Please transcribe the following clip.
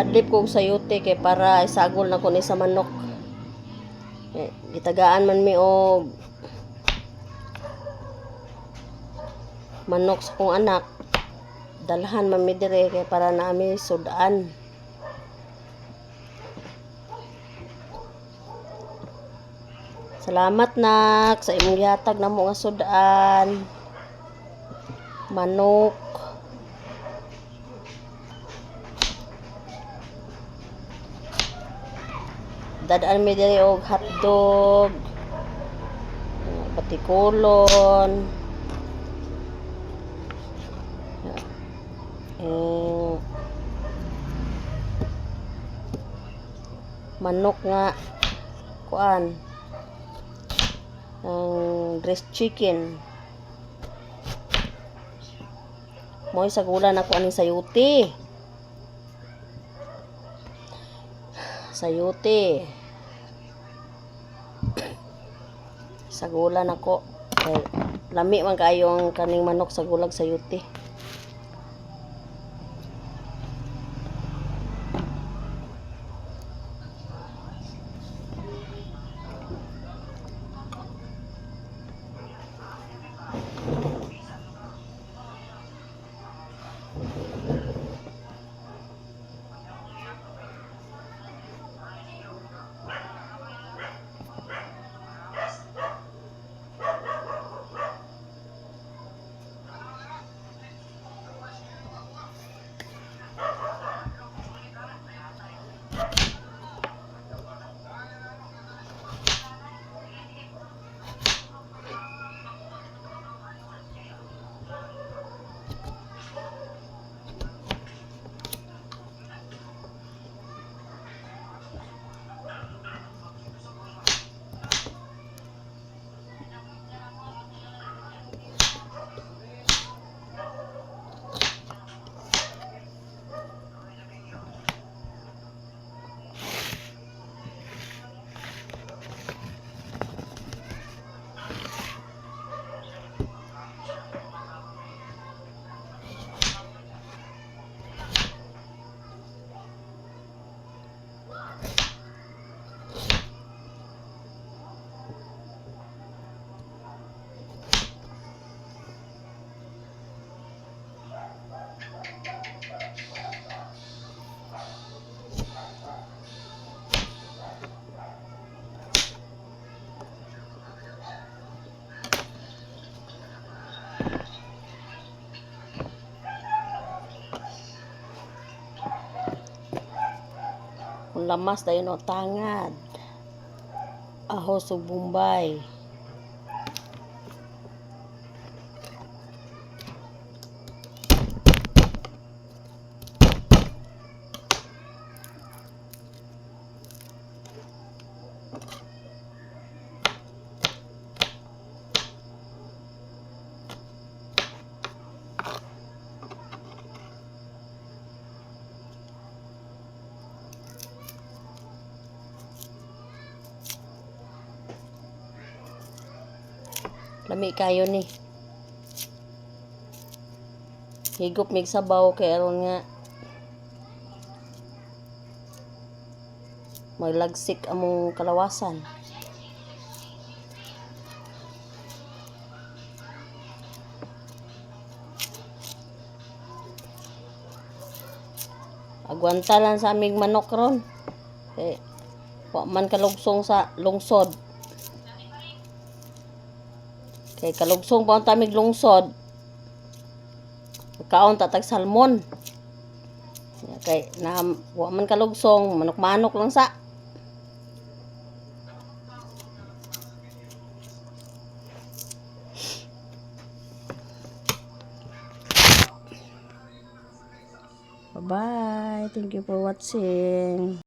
Nag-adlip ko sa sayote kay para isagol na ko ni sa manok. Gitagaan man mi og manok sa kong anak. Dalhan man mi dire kay para naami sudan. Salamat nak sa imong gihatag namo nga sudan. Manok. Dadaan mi diri og hotdog, patikulon, manok nga kuan, dressed chicken. Mo'y sagulan ako aning sayote. Sagulan ako. Lami man kayo ang kaning manok sa gulag sayote. Kung lamas dayon o tangad, ahos ug bombay. Lami kayo ni. Higop mig sabaw kay aron nga maglagsik among kalawasan. Agwanta lang sa aming manok ron. Wa man kalugsong sa lungsod. Kay kalugsong pa ang tamig lungsod. Kaon tatag salmon. Kay wa man kalugsong, manok-manok lang sa. Bye-bye. Thank you for watching.